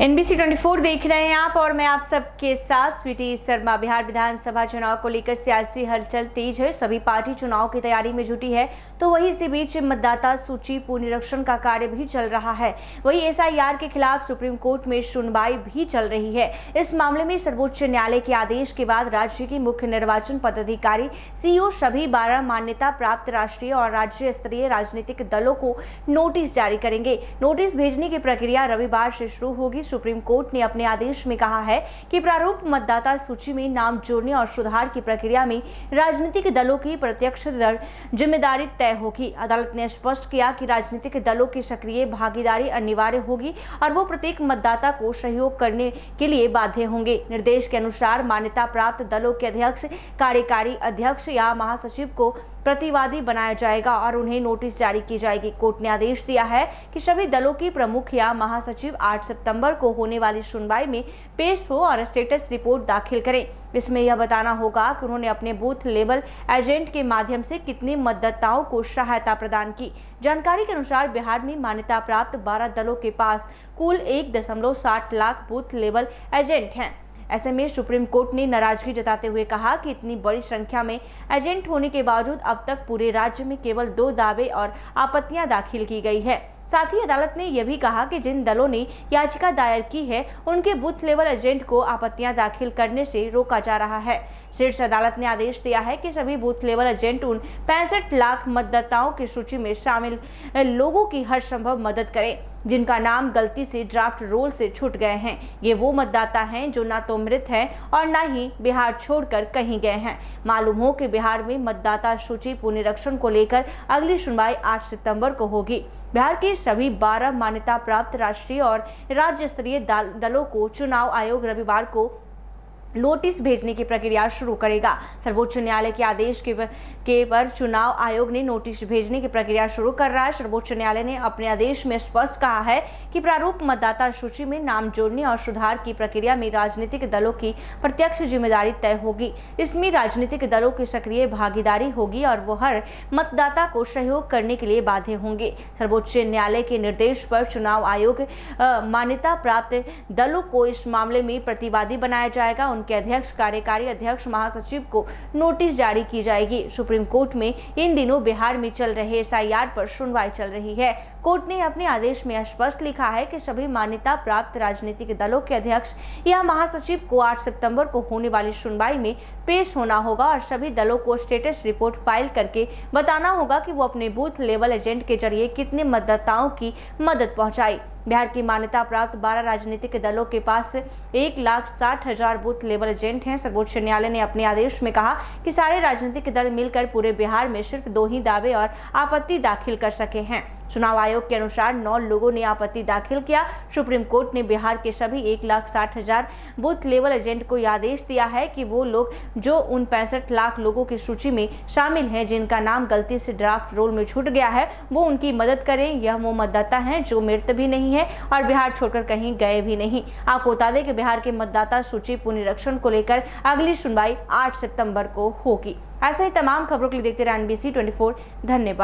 NBC 24 देख रहे हैं आप और मैं आप सबके साथ स्वीटी शर्मा। बिहार विधानसभा चुनाव को लेकर सियासी हलचल तेज है। सभी पार्टी चुनाव की तैयारी में जुटी है, तो वहीं इसी बीच मतदाता सूची पुनरीक्षण का कार्य भी चल रहा है। वहीं SIR के खिलाफ सुप्रीम कोर्ट में सुनवाई भी चल रही है। इस मामले में सर्वोच्च न्यायालय के आदेश के बाद राज्य की मुख्य निर्वाचन पदाधिकारी CEO सभी 12 मान्यता प्राप्त राष्ट्रीय और राज्य स्तरीय राजनीतिक दलों को नोटिस जारी करेंगे। नोटिस भेजने की प्रक्रिया रविवार से शुरू होगी। सुप्रीम कोर्ट ने अपने आदेश में कहा है कि प्रारूप मतदाता सूची में नाम जोड़ने और सुधार की प्रक्रिया में राजनीतिक दलों की प्रत्यक्ष जिम्मेदारी तय होगी। अदालत ने स्पष्ट किया कि राजनीतिक दलों की सक्रिय भागीदारी अनिवार्य होगी और वो प्रत्येक मतदाता को सहयोग करने के लिए बाध्य होंगे। निर्देश के अनुसार मान्यता प्राप्त दलों के अध्यक्ष, कार्यकारी अध्यक्ष या महासचिव को प्रतिवादी बनाया जाएगा और उन्हें नोटिस जारी की जाएगी। कोर्ट ने आदेश दिया है कि सभी दलों की प्रमुख या महासचिव 8 सितंबर को होने वाली सुनवाई में पेश हो और स्टेटस रिपोर्ट दाखिल करें। इसमें यह बताना होगा कि उन्होंने अपने बूथ लेवल एजेंट के माध्यम से कितने मतदाताओं को सहायता प्रदान की। जानकारी के अनुसार बिहार में मान्यता प्राप्त 12 दलों के पास कुल 1.60 लाख बूथ लेवल एजेंट हैं। ऐसे में सुप्रीम कोर्ट ने नाराजगी जताते हुए कहा कि इतनी बड़ी संख्या में एजेंट होने के बावजूद अब तक पूरे राज्य में केवल 2 दावे और आपत्तियां दाखिल की गई है। साथ ही अदालत ने यह भी कहा कि जिन दलों ने याचिका दायर की है उनके बूथ लेवल एजेंट को आपत्तियां दाखिल करने से रोका जा रहा है। शीर्ष अदालत ने आदेश दिया है कि सभी बूथ लेवल एजेंट उन 65 लाख मतदाताओं की सूची में शामिल लोगों की हर संभव मदद करें जिनका नाम गलती से ड्राफ्ट रोल से छूट गए हैं। ये वो मतदाता हैं जो ना तो मृत हैं और ना ही बिहार छोड़कर कहीं गए हैं। मालूम हो कि बिहार में मतदाता सूची पुनरीक्षण को लेकर अगली सुनवाई 8 सितंबर को होगी। बिहार के सभी 12 मान्यता प्राप्त राष्ट्रीय और राज्य स्तरीय दलों को चुनाव आयोग रविवार को नोटिस भेजने की प्रक्रिया शुरू करेगा। सर्वोच्च न्यायालय के आदेश के पर चुनाव आयोग ने नोटिस भेजने की प्रक्रिया शुरू कर रहा है। सर्वोच्च न्यायालय ने अपने आदेश में स्पष्ट कहा है कि प्रारूप मतदाता सूची में नाम जोड़ने और सुधार की प्रक्रिया में राजनीतिक दलों की प्रत्यक्ष जिम्मेदारी तय होगी। इसमें राजनीतिक दलों की सक्रिय भागीदारी होगी और वो हर मतदाता को सहयोग करने के लिए बाध्य होंगे। सर्वोच्च न्यायालय के निर्देश पर चुनाव आयोग मान्यता प्राप्त दलों को इस मामले में प्रतिवादी बनाया जाएगा। उनके अध्यक्ष, कार्यकारी अध्यक्ष, महासचिव को नोटिस जारी की जाएगी। सुप्रीम कोर्ट में इन दिनों बिहार में चल रहे SIR पर सुनवाई चल रही है। कोर्ट ने अपने आदेश में स्पष्ट लिखा है कि सभी मान्यता प्राप्त राजनीतिक दलों के अध्यक्ष या महासचिव को 8 सितंबर को होने वाली सुनवाई में पेश होना होगा और सभी दलों को स्टेटस रिपोर्ट फाइल करके बताना होगा कि वो अपने बूथ लेवल एजेंट के जरिए कितने मतदाताओं की मदद पहुंचाई। बिहार की मान्यता प्राप्त 12 राजनीतिक दलों के पास 1,60,000 बूथ लेवल एजेंट हैं। सर्वोच्च न्यायालय ने अपने आदेश में कहा कि सारे राजनीतिक दल मिलकर पूरे बिहार में सिर्फ 2 ही दावे और आपत्ति दाखिल कर सके हैं। चुनाव आयोग के अनुसार 9 लोगों ने आपत्ति दाखिल किया। सुप्रीम कोर्ट ने बिहार के सभी 1,60,000 बूथ लेवल एजेंट को आदेश दिया है कि वो लोग जो उन 65 लाख लोगों की सूची में शामिल हैं जिनका नाम गलती से ड्राफ्ट रोल में छूट गया है, वो उनकी मदद करें। यह वो मतदाता हैं जो मृत भी नहीं है और बिहार छोड़कर कहीं गए भी नहीं। आपको बता दें कि बिहार के मतदाता सूची पुनरीक्षण को लेकर अगली सुनवाई 8 सितंबर को होगी। ऐसे ही तमाम खबरों के लिए देखते रहिए NBC 24। धन्यवाद।